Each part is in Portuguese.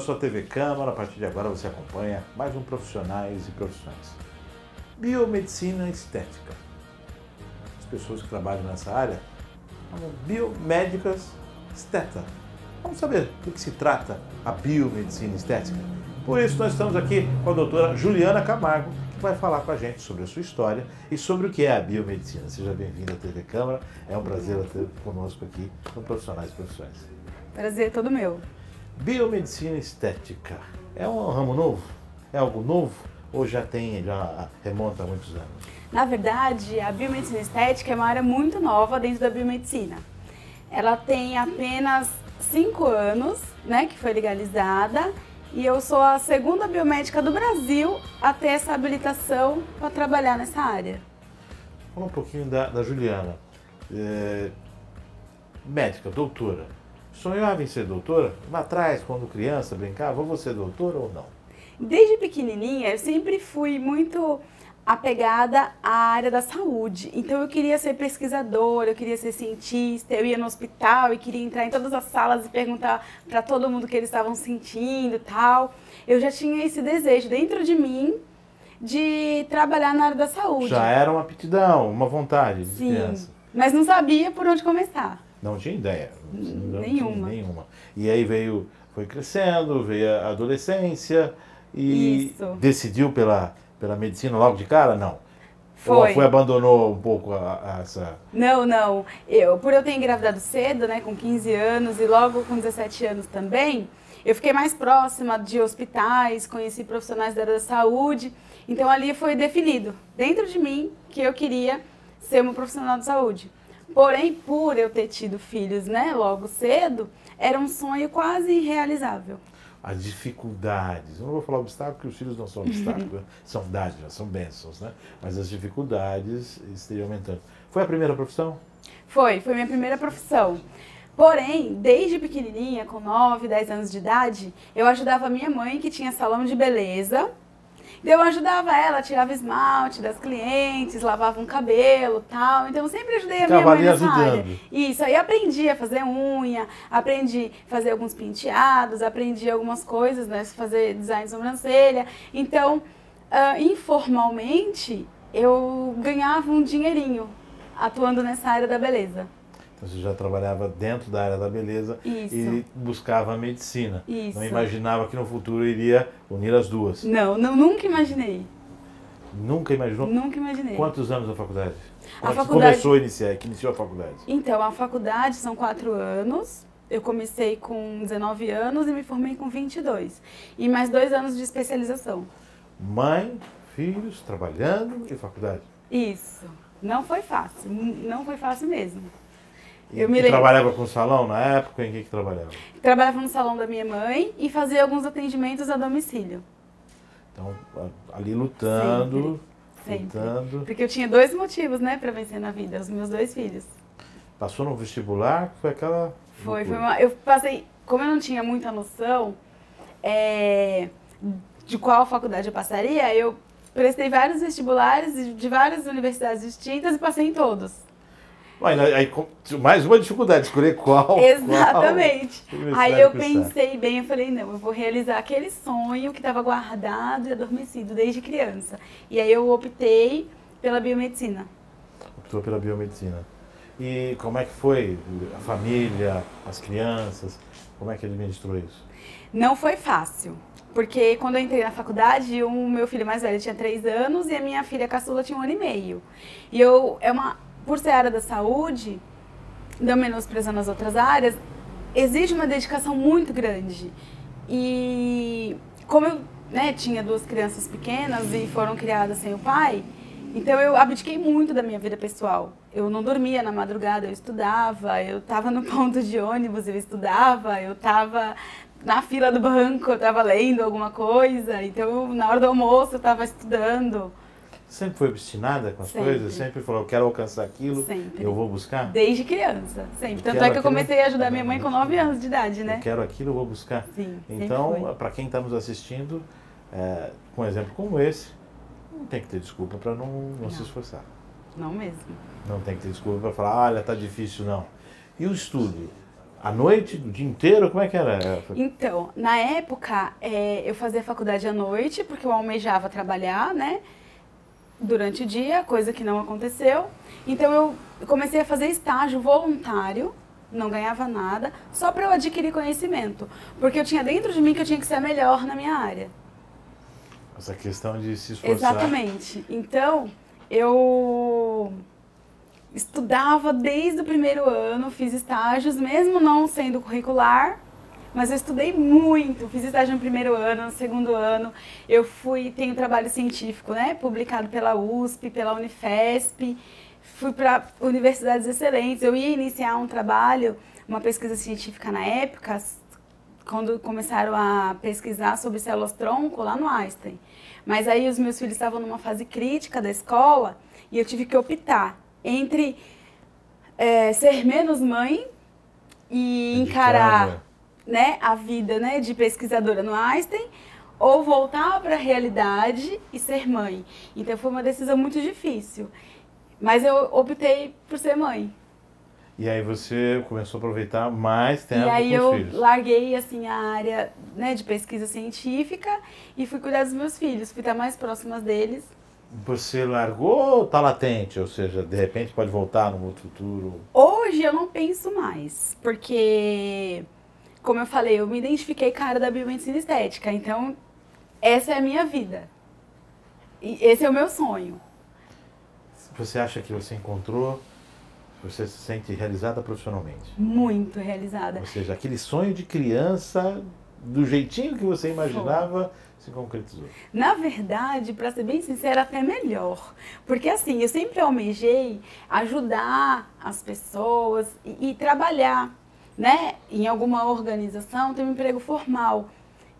sua TV Câmara, a partir de agora você acompanha mais um Profissionais e Profissões. Biomedicina estética. As pessoas que trabalham nessa área chamam biomédicas esteta. Vamos saber do que se trata a biomedicina estética. Por isso nós estamos aqui com a doutora Juliana Camargo, que vai falar com a gente sobre a sua história e sobre o que é a biomedicina. Seja bem-vinda à TV Câmara, é um prazer ter conosco aqui no Profissionais e Profissões. Prazer todo meu. Biomedicina estética é um ramo novo? É algo novo? Ou já remonta a muitos anos? Na verdade, a biomedicina estética é uma área muito nova dentro da biomedicina. Ela tem apenas 5 anos, né, que foi legalizada, e eu sou a segunda biomédica do Brasil a ter essa habilitação para trabalhar nessa área. Fala um pouquinho da Juliana. Médica, doutora. Sonhava em ser doutora? Lá atrás, quando criança, brincava, vou ser doutora ou não? Desde pequenininha, eu sempre fui muito apegada à área da saúde. Então eu queria ser pesquisadora, eu queria ser cientista, eu ia no hospital e queria entrar em todas as salas e perguntar para todo mundo o que eles estavam sentindo e tal. Eu já tinha esse desejo dentro de mim de trabalhar na área da saúde. Já era uma aptidão, uma vontade de Sim, criança. mas não sabia por onde começar. Não tinha ideia. Nenhuma. E aí foi crescendo, veio a adolescência e Isso. decidiu pela medicina logo de cara? Não. Foi. Ou abandonou um pouco essa... Não. Por eu ter engravidado cedo, né, com 15 anos e logo com 17 anos também, eu fiquei mais próxima de hospitais, conheci profissionais da área da saúde, então ali foi definido dentro de mim que eu queria ser uma profissional de saúde. Porém, por eu ter tido filhos, né, logo cedo, era um sonho quase irrealizável. As dificuldades, eu não vou falar obstáculo, porque os filhos não são obstáculos, são dádivas, são bênçãos, né? Mas as dificuldades estariam aumentando. Foi a primeira profissão? Foi minha primeira profissão. Porém, desde pequenininha, com 9, 10 anos de idade, eu ajudava a minha mãe, que tinha salão de beleza. Eu ajudava ela, tirava esmalte das clientes, lavava um cabelo e tal. Então eu sempre ajudei a minha mãe nessa área. Isso, aí aprendi a fazer unha, aprendi a fazer alguns penteados, aprendi algumas coisas, né? Fazer design de sobrancelha. Então, informalmente, eu ganhava um dinheirinho atuando nessa área da beleza. Então você já trabalhava dentro da área da beleza. Isso. E buscava a medicina. Isso. Não imaginava que no futuro iria unir as duas. Não, nunca imaginei. Nunca imaginou? Nunca imaginei. Quantos anos a faculdade? A faculdade... começou a iniciar, que iniciou a faculdade? Então, a faculdade são 4 anos. Eu comecei com 19 anos e me formei com 22. E mais 2 anos de especialização. Mãe, filhos, trabalhando e faculdade? Isso. Não foi fácil. Não foi fácil mesmo. Trabalhava com salão na época? Em que trabalhava? Trabalhava no salão da minha mãe e fazia alguns atendimentos a domicílio. Então, ali lutando. Sempre. Porque eu tinha 2 motivos, né, para vencer na vida, os meus 2 filhos. Passou no vestibular? Foi aquela... Eu passei, como eu não tinha muita noção de qual faculdade eu passaria, eu prestei vários vestibulares de várias universidades distintas e passei em todos. Aí, mais uma dificuldade, escolher qual. Exatamente. Qual aí eu pensei bem, eu falei, não, eu vou realizar aquele sonho que estava guardado e adormecido desde criança. E aí eu optei pela biomedicina. Optou pela biomedicina. E como é que foi a família, as crianças, como é que administrou isso? Não foi fácil, porque quando eu entrei na faculdade, o meu filho mais velho tinha 3 anos e a minha filha caçula tinha 1 ano e meio. E por ser área da saúde, não menosprezando as outras áreas, exige uma dedicação muito grande. E como eu tinha 2 crianças pequenas e foram criadas sem o pai, então eu abdiquei muito da minha vida pessoal. Eu não dormia na madrugada, eu estudava, eu estava no ponto de ônibus, eu estudava, eu estava na fila do banco, eu estava lendo alguma coisa, então na hora do almoço eu estava estudando. Sempre foi obstinada com as coisas? Sempre falou, eu quero alcançar aquilo, eu vou buscar? Desde criança, sempre. Tanto é que eu comecei a ajudar minha mãe com 9 anos de idade, né? Eu quero aquilo, eu vou buscar. Sim, então, para quem está nos assistindo, com um exemplo como esse, não tem que ter desculpa para não se esforçar. Não mesmo. Não tem que ter desculpa para falar, olha, tá difícil, não. E o estudo? À noite, o dia inteiro? Como é que era? Então, na época, eu fazia faculdade à noite, porque eu almejava trabalhar, né? Durante o dia, coisa que não aconteceu. Então, eu comecei a fazer estágio voluntário, não ganhava nada, só para eu adquirir conhecimento. Porque eu tinha dentro de mim que eu tinha que ser a melhor na minha área. Essa questão de se esforçar. Exatamente. Então, eu estudava desde o primeiro ano, fiz estágios, mesmo não sendo curricular, mas eu estudei muito. Fiz estágio no primeiro ano, no segundo ano. Eu tenho trabalho científico, né? Publicado pela USP, pela Unifesp. Fui para universidades excelentes. Eu ia iniciar um trabalho, uma pesquisa científica na época, quando começaram a pesquisar sobre células-tronco lá no Einstein. Mas aí os meus filhos estavam numa fase crítica da escola e eu tive que optar entre ser menos mãe e encarar, né, a vida, né, de pesquisadora no Einstein, ou voltar para a realidade e ser mãe. Então foi uma decisão muito difícil. Mas eu optei por ser mãe. E aí você começou a aproveitar mais tempo com os filhos. E aí eu larguei assim, a área, né, de pesquisa científica e fui cuidar dos meus filhos. Fui estar mais próxima deles. Você largou ou está latente? Ou seja, de repente pode voltar no futuro? Hoje eu não penso mais. Porque, como eu falei, eu me identifiquei com a área da biomedicina estética. Então, essa é a minha vida. E esse é o meu sonho. Você acha que você encontrou... Você se sente realizada profissionalmente? Muito realizada. Ou seja, aquele sonho de criança, do jeitinho que você imaginava, se concretizou. Na verdade, para ser bem sincera, até melhor. Porque assim, eu sempre almejei ajudar as pessoas e trabalhar, né, em alguma organização, ter um emprego formal.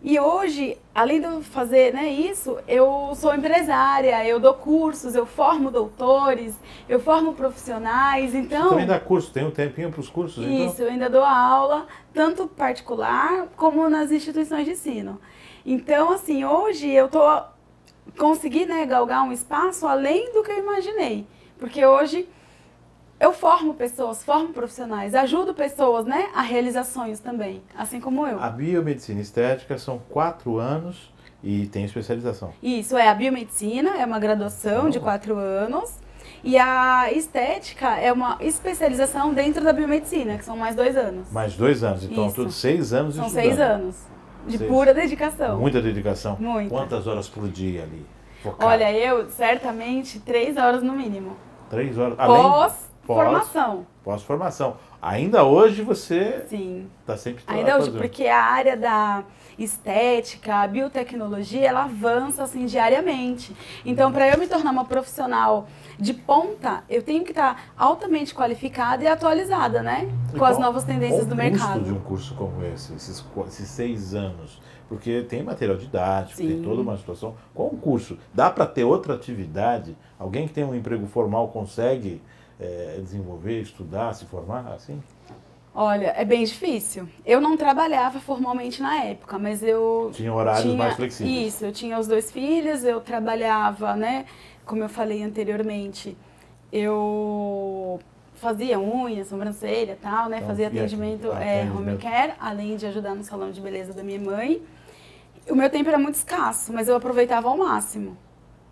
E hoje, além de eu fazer, né, isso, eu sou empresária, eu dou cursos, eu formo doutores, eu formo profissionais, então... Você também dá curso, tem um tempinho para os cursos, então? Isso, eu ainda dou aula, tanto particular como nas instituições de ensino. Então, assim, hoje eu consegui, né, galgar um espaço além do que eu imaginei. Porque hoje eu formo pessoas, formo profissionais, ajudo pessoas, né, a realizar sonhos também, assim como eu. A biomedicina estética são 4 anos e tem especialização. Isso, a biomedicina é uma graduação de 4 anos e a estética é uma especialização dentro da biomedicina, que são mais 2 anos. Mais 2 anos, então todos 6 anos são estudando. 6 anos de pura dedicação. Muita dedicação. Muita. Quantas horas por dia ali? Focado? Olha, eu certamente 3 horas no mínimo. 3 horas? Além... Pós-formação. Pós-formação. Ainda hoje você está sempre ainda hoje, porque a área da estética, a biotecnologia, ela avança assim diariamente. Então, para eu me tornar uma profissional de ponta, eu tenho que estar altamente qualificada e atualizada, né? Com as novas tendências do mercado. Qual o custo de um curso como esse, esses 6 anos? Porque tem material didático, tem toda uma situação. Qual o curso? Dá para ter outra atividade? Alguém que tem um emprego formal consegue... desenvolver, estudar, se formar, assim? Olha, é bem difícil. Eu não trabalhava formalmente na época, mas eu... Tinha horários mais flexíveis. Isso, eu tinha os 2 filhos, eu trabalhava, né? Como eu falei anteriormente, eu fazia unha, sobrancelha e tal, né? Então, fazia atendimento home care, além de ajudar no salão de beleza da minha mãe. O meu tempo era muito escasso, mas eu aproveitava ao máximo.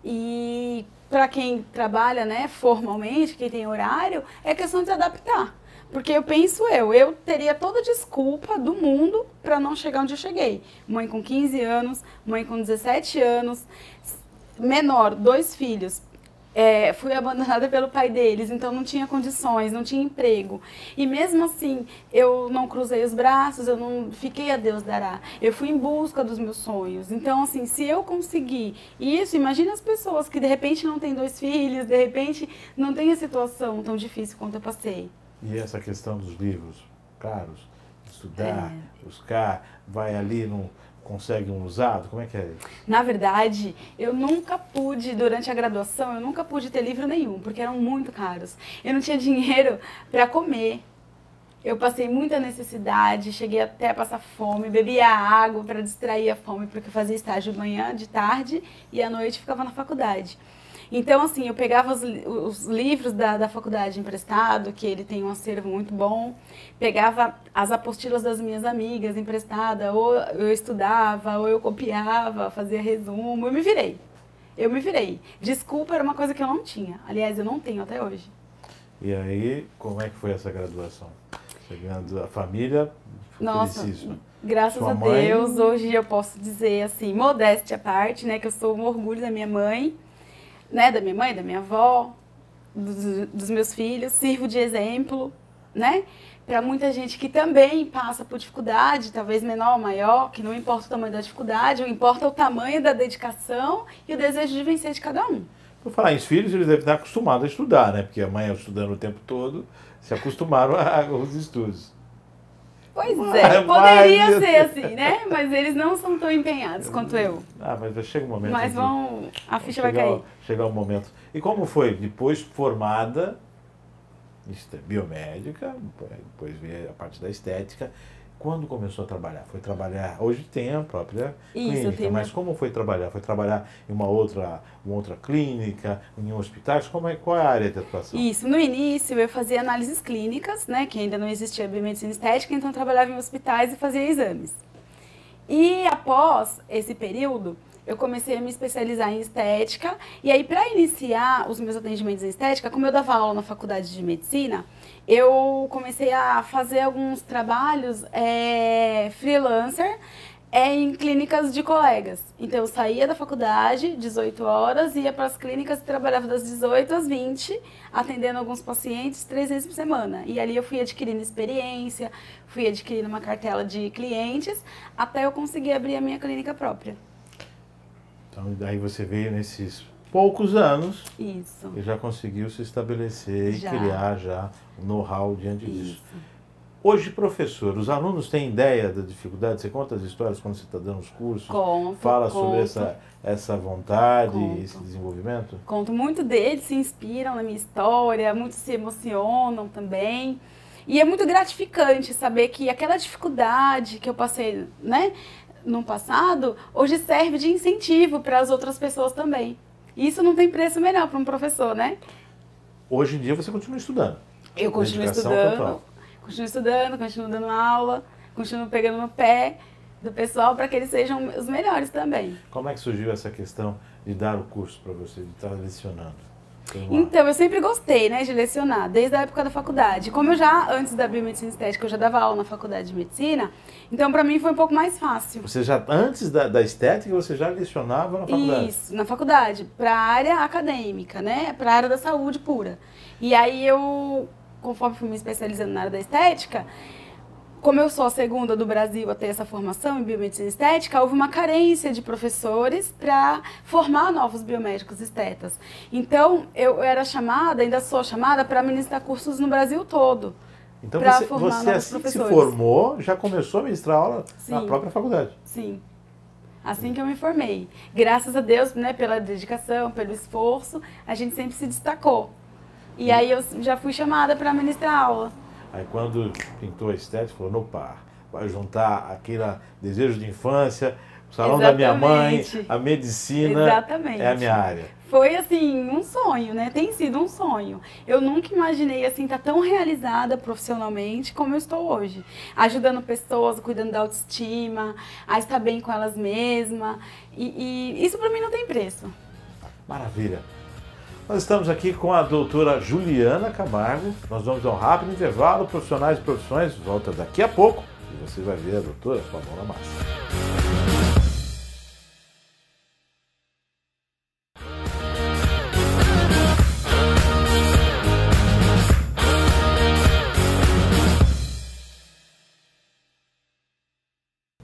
E... para quem trabalha, né, formalmente, quem tem horário, é questão de se adaptar. Porque eu penso eu teria toda a desculpa do mundo para não chegar onde eu cheguei. Mãe com 15 anos, mãe com 17 anos, menor, 2 filhos. Fui abandonada pelo pai deles, então não tinha condições, não tinha emprego. E mesmo assim, eu não cruzei os braços, eu não fiquei a Deus dará. Eu fui em busca dos meus sonhos. Então, assim, se eu conseguir isso, imagina as pessoas que de repente não têm 2 filhos, de repente não tem a situação tão difícil quanto eu passei. E essa questão dos livros caros, estudar, buscar, vai ali no... Consegue um usado? Como é que é isso? Na verdade, eu nunca pude, durante a graduação, eu nunca pude ter livro nenhum, porque eram muito caros. Eu não tinha dinheiro para comer. Eu passei muita necessidade, cheguei até a passar fome, bebia água para distrair a fome, porque eu fazia estágio de manhã, de tarde e à noite ficava na faculdade. Então, assim, eu pegava os livros da faculdade emprestado, que ele tem um acervo muito bom, pegava as apostilas das minhas amigas emprestada, ou eu estudava, ou eu copiava, fazia resumo, eu me virei. Eu me virei. Desculpa era uma coisa que eu não tinha. Aliás, eu não tenho até hoje. E aí, como é que foi essa graduação? Chegando a família, Nossa, felicíssima. graças Sua a mãe? Deus, hoje eu posso dizer assim, modéstia à parte, né, que eu sou um orgulho da minha mãe, né, da minha avó, dos meus filhos, sirvo de exemplo, né, para muita gente que também passa por dificuldade, talvez menor ou maior, que não importa o tamanho da dificuldade, o importa o tamanho da dedicação e o desejo de vencer de cada um. Por falar em filhos, eles devem estar acostumados a estudar, né? Porque a mãe estudando o tempo todo, se acostumaram aos estudos. Pois é, poderia ser assim, né? Mas eles não são tão empenhados quanto eu. Ah, mas chega um momento. Mas a ficha vai cair. Chegar um momento. E como foi? Depois formada, biomédica, depois veio a parte da estética. Quando começou a trabalhar? Foi trabalhar, hoje tem a própria clínica, mas como foi trabalhar? Foi trabalhar em uma outra clínica, em hospitais? Qual é a área de atuação? Isso, no início eu fazia análises clínicas, né, que ainda não existia biomedicina estética, então eu trabalhava em hospitais e fazia exames. E após esse período, eu comecei a me especializar em estética, e aí para iniciar os meus atendimentos em estética, como eu dava aula na faculdade de medicina, eu comecei a fazer alguns trabalhos freelancer em clínicas de colegas. Então eu saía da faculdade, 18 horas, ia para as clínicas e trabalhava das 18 às 20, atendendo alguns pacientes 3 vezes por semana. E ali eu fui adquirindo experiência, fui adquirindo uma cartela de clientes, até eu conseguir abrir a minha clínica própria. Então, daí você veio nesses poucos anos Isso. e já conseguiu se estabelecer Já. e criar já um know-how diante disso. Hoje, professor, os alunos têm ideia da dificuldade? Você conta as histórias quando você está dando os cursos? Conto, Fala conto. sobre essa vontade, Conto. esse desenvolvimento? Conto, muito deles se inspiram na minha história, muitos se emocionam também. E é muito gratificante saber que aquela dificuldade que eu passei, né, no passado, hoje serve de incentivo para as outras pessoas também. Isso não tem preço melhor para um professor, né? Hoje em dia você continua estudando. Eu continuo Dedicação estudando, total. continuo dando aula, continuo pegando no pé do pessoal para que eles sejam os melhores também. Como é que surgiu essa questão de dar o curso para você, de estar lecionando? Então, eu sempre gostei, né, de lecionar, desde a época da faculdade. Como eu já, antes da biomedicina estética, eu já dava aula na faculdade de medicina, então para mim foi um pouco mais fácil. Você já, antes da estética, você já lecionava na faculdade? Isso, na faculdade, para a área acadêmica, né, para a área da saúde pura. E aí eu, conforme fui me especializando na área da estética, como eu sou a segunda do Brasil a ter essa formação em biomedicina estética, houve uma carência de professores para formar novos biomédicos estetas. Então, eu era chamada, ainda sou chamada, para ministrar cursos no Brasil todo. Então, você assim que se formou, já começou a ministrar aula na própria faculdade? Sim. Assim que eu me formei. Graças a Deus, né, pela dedicação, pelo esforço, a gente sempre se destacou. E aí eu já fui chamada para ministrar aula. Aí quando pintou a estética, falou, no par, vai juntar aquele desejo de infância, o salão da minha mãe, a medicina, é a minha área. Foi assim, um sonho, né? Tem sido um sonho. Eu nunca imaginei assim estar tão realizada profissionalmente como eu estou hoje. Ajudando pessoas, cuidando da autoestima, a estar bem com elas mesmas. E isso para mim não tem preço. Maravilha. Nós estamos aqui com a doutora Juliana Camargo. Nós vamos a um rápido intervalo. Profissionais e profissões volta daqui a pouco. E você vai ver a doutora com a mão na massa.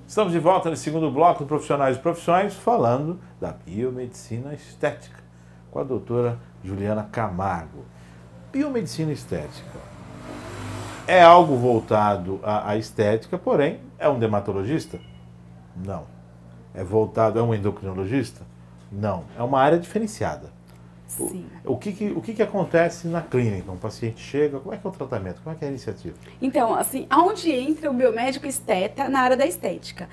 Estamos de volta no segundo bloco do Profissionais e Profissões, falando da biomedicina estética, com a doutora Juliana Camargo. Biomedicina estética é algo voltado à estética, porém, é um dermatologista? Não. É voltado, é um endocrinologista? Não. É uma área diferenciada. Sim. O que acontece na clínica? Um paciente chega, como é que é o tratamento? Como é que é a iniciativa? Então, assim, aonde entra o biomédico esteta na área da estética?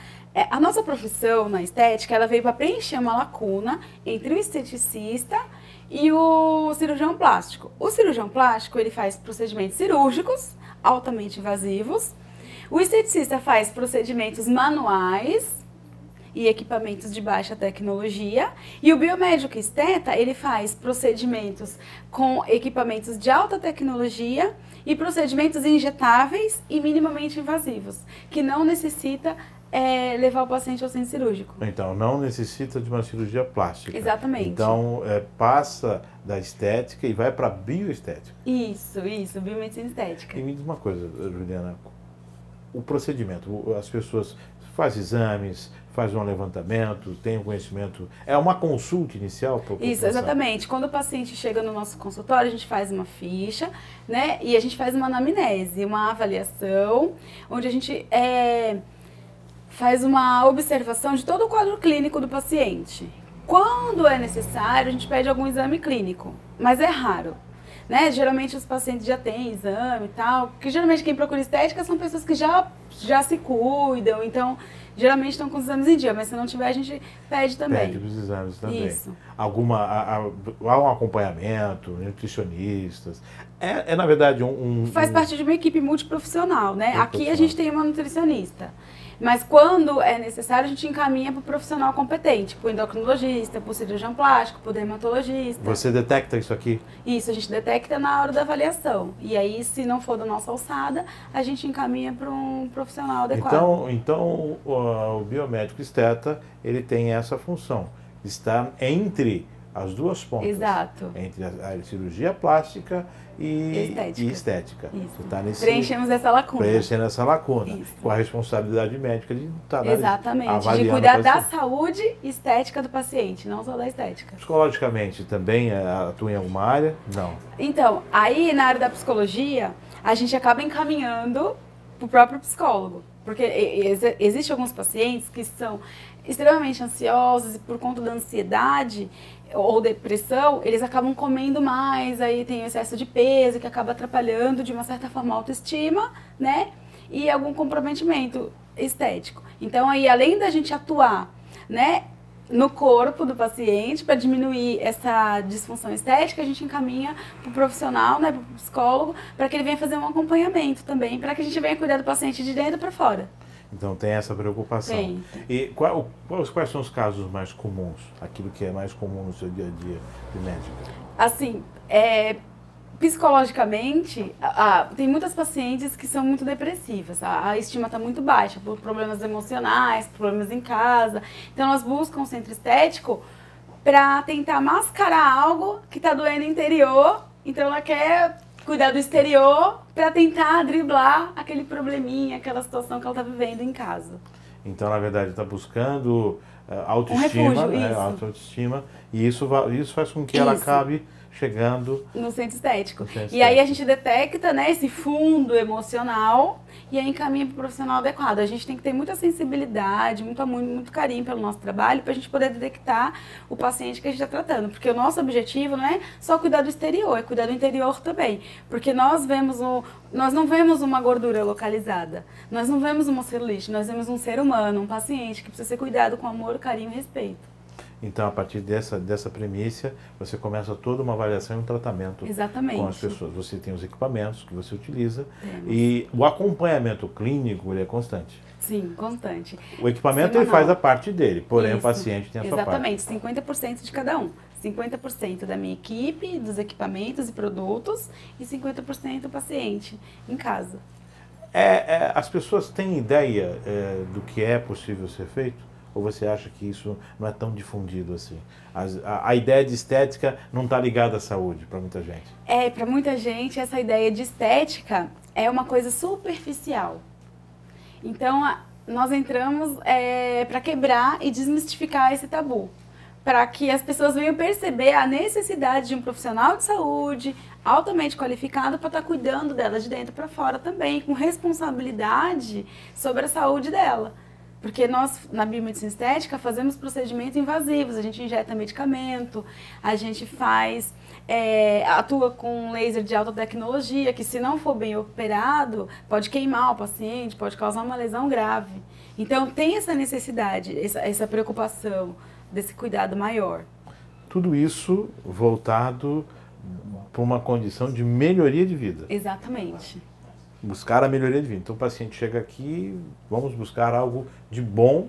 A nossa profissão na estética, ela veio para preencher uma lacuna entre o esteticista e o cirurgião plástico. O cirurgião plástico, ele faz procedimentos cirúrgicos, altamente invasivos. O esteticista faz procedimentos manuais e equipamentos de baixa tecnologia. E o biomédico esteta, ele faz procedimentos com equipamentos de alta tecnologia e procedimentos injetáveis e minimamente invasivos, que não necessita levar o paciente ao centro cirúrgico. Então, não necessita de uma cirurgia plástica. Exatamente. Então, passa da estética e vai para a bioestética. Isso, biomedicina estética. E me diz uma coisa, Juliana, o procedimento, as pessoas fazem exames, fazem um levantamento, tem um conhecimento, é uma consulta inicial? Isso, exatamente. Quando o paciente chega no nosso consultório, a gente faz uma ficha, né, e a gente faz uma anamnese, uma avaliação, onde a gente faz uma observação de todo o quadro clínico do paciente. Quando é necessário, a gente pede algum exame clínico, mas é raro. Né? Geralmente os pacientes já têm exame e tal, porque geralmente quem procura estética são pessoas que já se cuidam, então geralmente estão com os exames em dia, mas se não tiver a gente pede também. Pede os exames também. Isso. Há um acompanhamento, nutricionistas, na verdade Faz parte de uma equipe multiprofissional, né? Aqui a gente tem uma nutricionista. Mas quando é necessário, a gente encaminha para o profissional competente, para o endocrinologista, para o cirurgião plástico, para o dermatologista. Você detecta isso aqui? Isso, a gente detecta na hora da avaliação. E aí, se não for da nossa alçada, a gente encaminha para um profissional adequado. Então o biomédico esteta, ele tem essa função, de estar entre as duas pontas. Exato. Entre a cirurgia plástica e estética. Isso. Preenchemos essa lacuna. Preenchendo essa lacuna. Isso. Com a responsabilidade médica de estar exatamente, de cuidar da saúde estética do paciente, não só da estética. Psicologicamente também atua em alguma área? Não. Então, aí na área da psicologia, a gente acaba encaminhando para o próprio psicólogo. Porque existem alguns pacientes que são extremamente ansiosos e por conta da ansiedade ou depressão, eles acabam comendo mais, aí tem excesso de peso que acaba atrapalhando de uma certa forma a autoestima, né? E algum comprometimento estético. Então aí, além da gente atuar, né, no corpo do paciente para diminuir essa disfunção estética, a gente encaminha para o profissional, né, para o psicólogo, para que ele venha fazer um acompanhamento também, para que a gente venha cuidar do paciente de dentro para fora. Então tem essa preocupação. Tem. E quais são os casos mais comuns? Aquilo que é mais comum no seu dia a dia de médica? Assim, psicologicamente, tem muitas pacientes que são muito depressivas. A estima está muito baixa por problemas emocionais, problemas em casa. Então elas buscam um centro estético para tentar mascarar algo que está doendo interior. Então ela quer cuidar do exterior para tentar driblar aquele probleminha, aquela situação que ela está vivendo em casa. Então, na verdade, está buscando autoestima, um refúgio, né, autoestima, e isso faz com que ela acabe chegando no centro estético. E aí a gente detecta, né, esse fundo emocional e aí encaminha para o profissional adequado. A gente tem que ter muita sensibilidade, muito amor, muito carinho pelo nosso trabalho para a gente poder detectar o paciente que a gente está tratando. Porque o nosso objetivo não é só cuidar do exterior, é cuidar do interior também. Porque nós não vemos uma gordura localizada, nós não vemos uma celulite, nós vemos um ser humano, um paciente que precisa ser cuidado com amor, carinho e respeito. Então, a partir dessa premissa, você começa toda uma avaliação e um tratamento com as pessoas. Você tem os equipamentos que você utiliza e o acompanhamento clínico ele é constante. Sim, constante. O equipamento ele faz a parte dele, porém o paciente tem a sua parte. Exatamente, 50% de cada um. 50% da minha equipe, dos equipamentos e produtos e 50% do paciente em casa. As pessoas têm ideia do que é possível ser feito? Ou você acha que isso não é tão difundido assim? A ideia de estética não está ligada à saúde para muita gente. Para muita gente essa ideia de estética é uma coisa superficial. Então nós entramos para quebrar e desmistificar esse tabu. Para que as pessoas venham perceber a necessidade de um profissional de saúde altamente qualificado para estar cuidando dela de dentro para fora também, com responsabilidade sobre a saúde dela. Porque nós, na biomedicina estética, fazemos procedimentos invasivos, a gente injeta medicamento, a gente faz, atua com laser de alta tecnologia, que se não for bem operado, pode queimar o paciente, pode causar uma lesão grave. Então tem essa necessidade, essa preocupação desse cuidado maior. Tudo isso voltado para uma condição de melhoria de vida. Exatamente. Buscar a melhoria de vida. Então o paciente chega aqui, vamos buscar algo de bom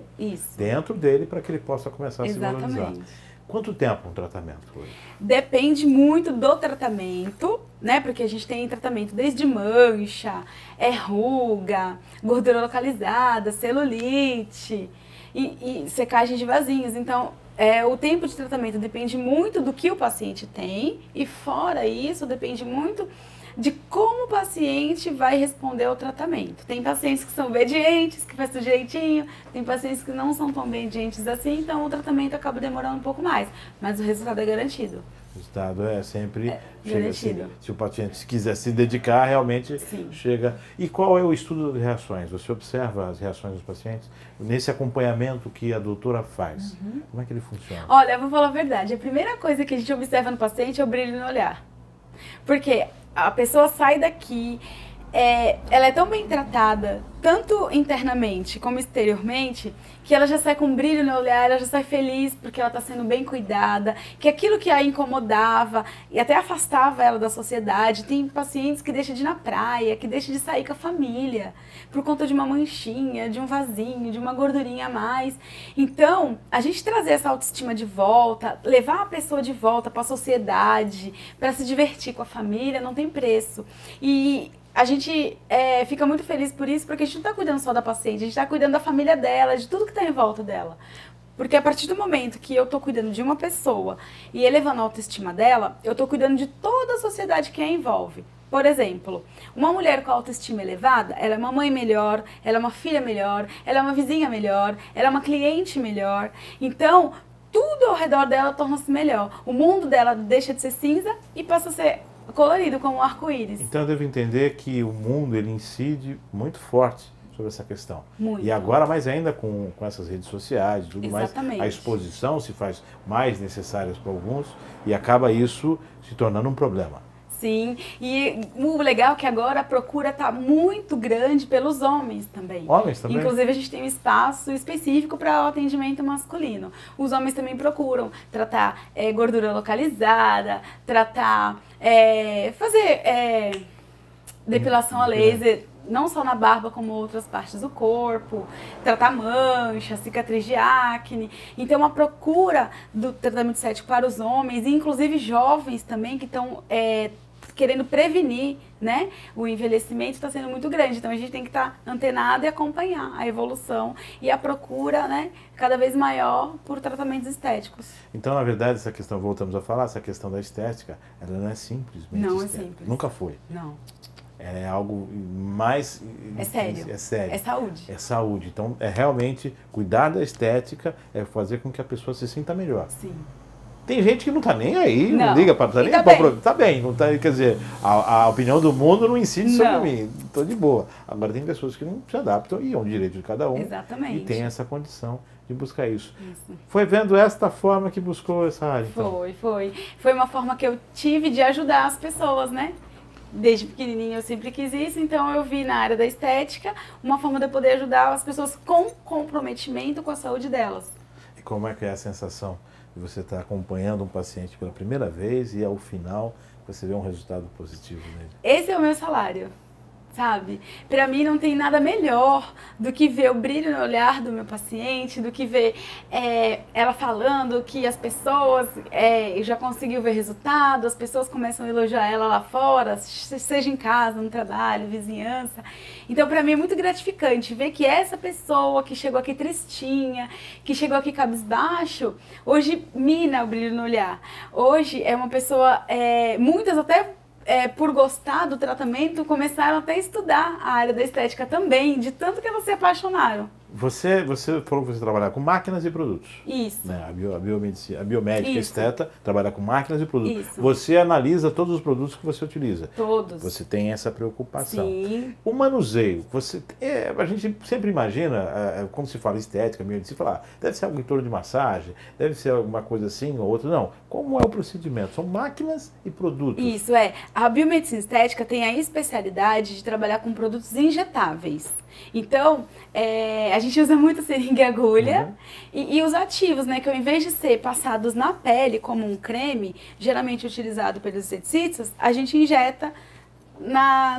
dentro dele para que ele possa começar a se valorizar. Quanto tempo um tratamento hoje? Depende muito do tratamento, né? Porque a gente tem tratamento desde mancha, ruga, gordura localizada, celulite e secagem de vasinhos. Então, o tempo de tratamento depende muito do que o paciente tem e fora isso depende muito de como o paciente vai responder ao tratamento. Tem pacientes que são obedientes, que fazem tudo direitinho, tem pacientes que não são tão obedientes assim, então o tratamento acaba demorando um pouco mais, mas o resultado é garantido. O resultado é sempre garantido. Se o paciente quiser se dedicar, realmente chega. E qual é o estudo de reações? Você observa as reações dos pacientes nesse acompanhamento que a doutora faz? Como é que ele funciona? Olha, eu vou falar a verdade. A primeira coisa que a gente observa no paciente é o brilho no olhar. Porque a pessoa sai daqui, ela é tão bem tratada, tanto internamente como exteriormente, que ela já sai com um brilho no olhar, ela já sai feliz porque ela está sendo bem cuidada, que aquilo que a incomodava e até afastava ela da sociedade. Tem pacientes que deixam de ir na praia, que deixam de sair com a família, por conta de uma manchinha, de um vasinho, de uma gordurinha a mais. Então, a gente trazer essa autoestima de volta, levar a pessoa de volta para a sociedade, para se divertir com a família, não tem preço. E a gente fica muito feliz por isso, porque a gente não está cuidando só da paciente, a gente está cuidando da família dela, de tudo que está em volta dela. Porque a partir do momento que eu estou cuidando de uma pessoa e elevando a autoestima dela, eu estou cuidando de toda a sociedade que a envolve. Por exemplo, uma mulher com autoestima elevada, ela é uma mãe melhor, ela é uma filha melhor, ela é uma vizinha melhor, ela é uma cliente melhor. Então, tudo ao redor dela torna-se melhor. O mundo dela deixa de ser cinza e passa a ser colorido, como um arco-íris. Então eu devo entender que o mundo ele incide muito forte sobre essa questão. Muito. E agora mais ainda com essas redes sociais e tudo mais, Exatamente. a exposição se faz mais necessária para alguns e acaba isso se tornando um problema. Sim, e o legal é que agora a procura está muito grande pelos homens também. Homens também? Inclusive a gente tem um espaço específico para o atendimento masculino. Os homens também procuram tratar gordura localizada, tratar, fazer depilação a laser, não só na barba como outras partes do corpo, tratar mancha, cicatriz de acne. Então a procura do tratamento estético para os homens, e inclusive jovens também que estão querendo prevenir, né, o envelhecimento, está sendo muito grande. Então a gente tem que estar antenado e acompanhar a evolução e a procura, né, cada vez maior por tratamentos estéticos. Então, na verdade, essa questão, voltamos a falar, essa questão da estética, ela não é simplesmente não estética. É simples. Nunca foi. Não. É algo mais... É sério. É sério. É saúde. É saúde. Então, é realmente cuidar da estética, é fazer com que a pessoa se sinta melhor. Sim. Tem gente que não tá nem aí, não Não. liga para tá nem tá pra bem. tá bem, não tá, quer dizer, a opinião do mundo não incide sobre Não. mim, tô de boa. Agora tem pessoas que não se adaptam e é um direito de cada um. Exatamente. E tem essa condição de buscar isso. Isso. Foi vendo esta forma que buscou essa área, então? Foi uma forma que eu tive de ajudar as pessoas, né? Desde pequenininha eu sempre quis isso, então eu vi na área da estética uma forma de eu poder ajudar as pessoas com comprometimento com a saúde delas. E como é que é a sensação de você estar acompanhando um paciente pela primeira vez e ao final você vê um resultado positivo nele? Esse é o meu salário, sabe? Pra mim não tem nada melhor do que ver o brilho no olhar do meu paciente, do que ver ela falando que as pessoas já conseguiu ver resultado, as pessoas começam a elogiar ela lá fora, seja em casa, no trabalho, vizinhança. Então pra mim é muito gratificante ver que essa pessoa que chegou aqui tristinha, que chegou aqui cabisbaixo, hoje mina o brilho no olhar. Hoje é uma pessoa, muitas até por gostar do tratamento, começaram até a estudar a área da estética também, de tanto que elas se apaixonaram. Você falou que você trabalha com máquinas e produtos. Isso. Né? A biomedicina, a biomédica Isso. esteta trabalha com máquinas e produtos. Isso. Você analisa todos os produtos que você utiliza. Todos. Você tem essa preocupação. Sim. O manuseio, a gente sempre imagina, quando se fala estética, biomedicina, fala, deve ser algo em torno de massagem, deve ser alguma coisa assim ou outra. Não. Como é o procedimento? São máquinas e produtos. Isso, é. A biomedicina estética tem a especialidade de trabalhar com produtos injetáveis. Então, a gente usa muito seringa e agulha e os ativos, né? Que ao invés de ser passados na pele como um creme, geralmente utilizado pelos esteticistas, a gente injeta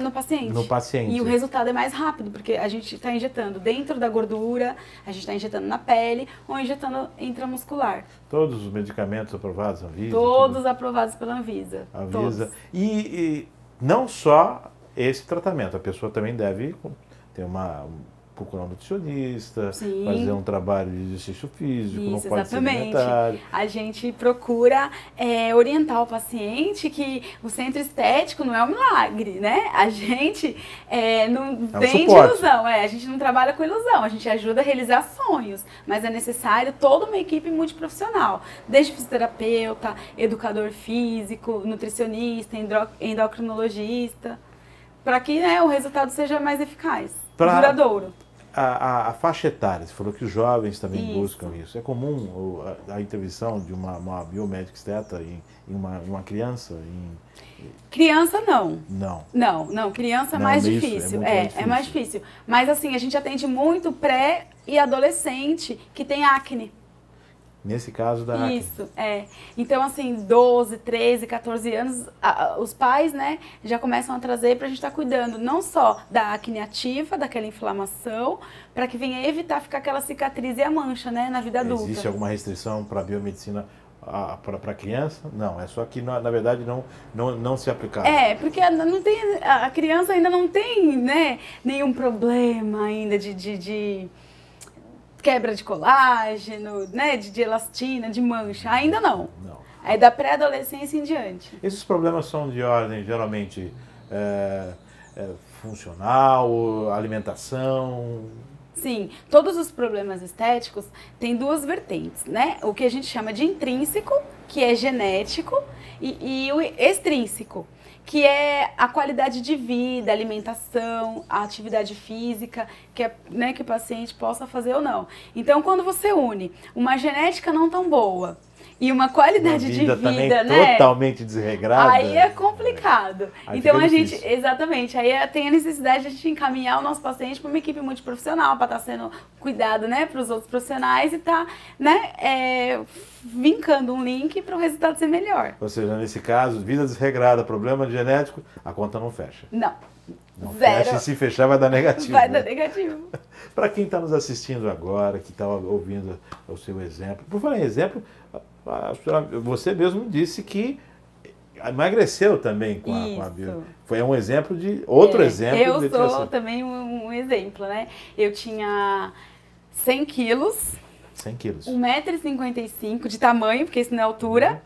no paciente. No paciente. E o resultado é mais rápido, porque a gente está injetando dentro da gordura, a gente está injetando na pele ou injetando intramuscular. Todos os medicamentos aprovados, Anvisa? Todos aprovados pela Anvisa. Anvisa. Todos. E não só esse tratamento, a pessoa também deve ter procurar um nutricionista, Sim. fazer um trabalho de exercício físico, Isso, não pode exatamente. ser sedentário. A gente procura orientar o paciente que o centro estético não é um milagre, né? A gente não vende ilusão, a gente não trabalha com ilusão, a gente ajuda a realizar sonhos, mas é necessário toda uma equipe multiprofissional, desde fisioterapeuta, educador físico, nutricionista, endocrinologista, para que o resultado seja mais eficaz, duradouro. A faixa etária, você falou que os jovens também Isso. buscam isso. É comum a intervenção de uma biomédica esteta em uma criança? Criança não. Não. Criança é Não, mais isso, difícil. é muito mais mais difícil. Mas assim, a gente atende muito pré e adolescente que tem acne. Nesse caso da acne. Isso, Então, assim, 12, 13, 14 anos, os pais, né, já começam a trazer pra gente estar cuidando não só da acne ativa, daquela inflamação, para que venha evitar ficar aquela cicatriz e a mancha, né, na vida adulta. Existe alguma restrição para a biomedicina para criança? Não, é só que na verdade não se aplicava. Porque não tem, a criança ainda não tem, né, nenhum problema ainda de quebra de colágeno, né, de elastina, de mancha, ainda não. É da pré-adolescência em diante. Esses problemas são de ordem, geralmente, funcional, alimentação? Sim, todos os problemas estéticos têm duas vertentes, né? O que a gente chama de intrínseco, que é genético, e o extrínseco, que é a qualidade de vida, a alimentação, a atividade física, que o paciente possa fazer ou não. Então, quando você une uma genética não tão boa e uma qualidade de vida, né? Totalmente desregrada. Aí é complicado. Aí então difícil. Exatamente, aí tem a necessidade de a gente encaminhar o nosso paciente para uma equipe multiprofissional, para estar sendo cuidado, né, para os outros profissionais e estar, vincando um link para o resultado ser melhor. Ou seja, nesse caso, vida desregrada, problema genético, a conta não fecha. Não. Zero. Fecha, e se fechar vai dar negativo. Vai dar negativo. Para quem está nos assistindo agora, que está ouvindo o seu exemplo, por falar em exemplo, você mesmo disse que emagreceu também com a bio. Foi um exemplo de... Outro exemplo. Eu sou também um exemplo, né? Eu tinha 100 quilos. 100 quilos. 1,55 m de tamanho, porque isso não é altura.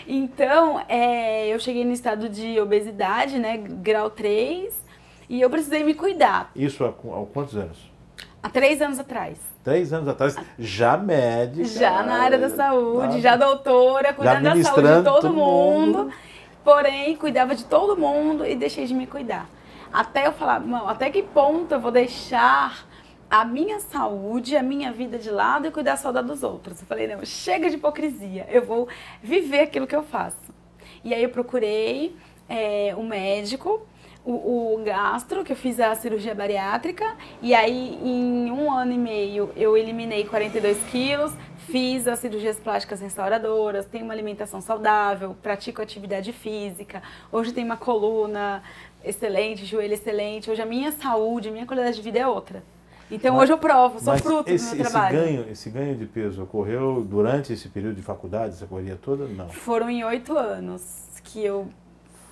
Então, eu cheguei no estado de obesidade, né? Grau 3. E eu precisei me cuidar. Isso há quantos anos? Há 3 anos atrás. 3 anos atrás, já médica. Já na área da saúde, já doutora, cuidando da saúde de todo mundo. Porém, cuidava de todo mundo e deixei de me cuidar. Até eu falar, até que ponto eu vou deixar a minha saúde, a minha vida de lado e cuidar só da dos outros? Eu falei, não, chega de hipocrisia, eu vou viver aquilo que eu faço. E aí eu procurei um médico, o gastro, que eu fiz a cirurgia bariátrica, e aí em 1 ano e meio eu eliminei 42 quilos, fiz as cirurgias plásticas restauradoras, tenho uma alimentação saudável, pratico atividade física, hoje tenho uma coluna excelente, joelho excelente, hoje a minha saúde, a minha qualidade de vida é outra. Então hoje eu provo, sou fruto do meu trabalho. Esse ganho de peso ocorreu durante esse período de faculdade, essa correria toda? Não. Foram em 8 anos que eu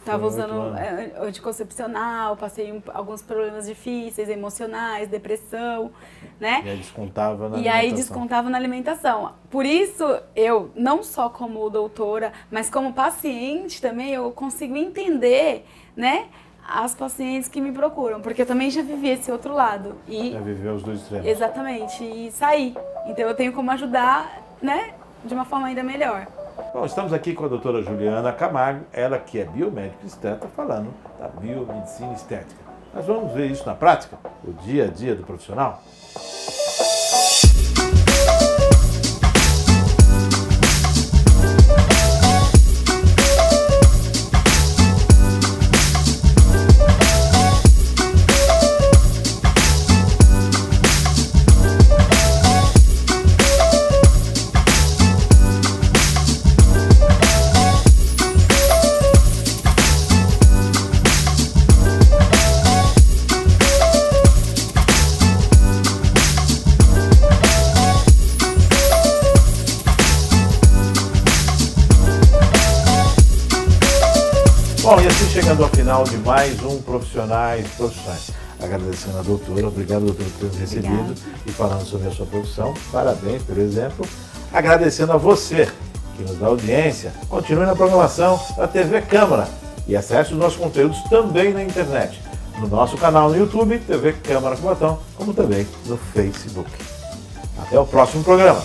estava usando anticoncepcional, passei alguns problemas difíceis, emocionais, depressão, né? E aí descontava na alimentação. E aí descontava na alimentação. Por isso, eu, não só como doutora, mas como paciente também, eu consigo entender, né? as pacientes que me procuram, porque eu também já vivi esse outro lado. Já viveu os dois extremos. Exatamente, e saí. Então eu tenho como ajudar, né, de uma forma ainda melhor. Bom, estamos aqui com a doutora Juliana Camargo, ela que é biomédica esteta, falando da biomedicina estética. Nós vamos ver isso na prática, o dia a dia do profissional. Bom, e assim chegando ao final de mais um Profissionais Profissões. Agradecendo a doutora, obrigado doutora por ter nos recebido e falando sobre a sua profissão. Parabéns pelo exemplo. Agradecendo a você que nos dá audiência. Continue na programação da TV Câmara e acesse os nossos conteúdos também na internet. No nosso canal no YouTube, TV Câmara Cubatão, como também no Facebook. Até o próximo programa.